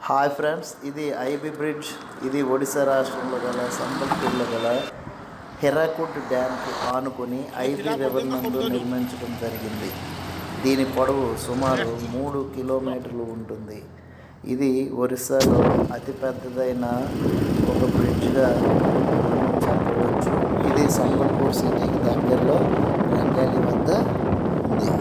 Hi friends, ఇది IB bridge. ఇది ఒడిశా రాష్ట్రంలో గల సంబల్పూర్లో గల హిరాకుడ్ డ్యామ్కి ఆనుకొని ఐబీ రివర్ నందు నిర్మించడం జరిగింది. దీని పొడవు సుమారు 3 కిలోమీటర్లు ఉంటుంది. ఇది ఒరిస్సాలో అతిపెద్దదైన ఒక బ్రిడ్జ్గా చెప్పవచ్చు. ఇది సంబల్పూర్ సిటీకి దగ్గరలో రంగాలి వద్ద ఉంది.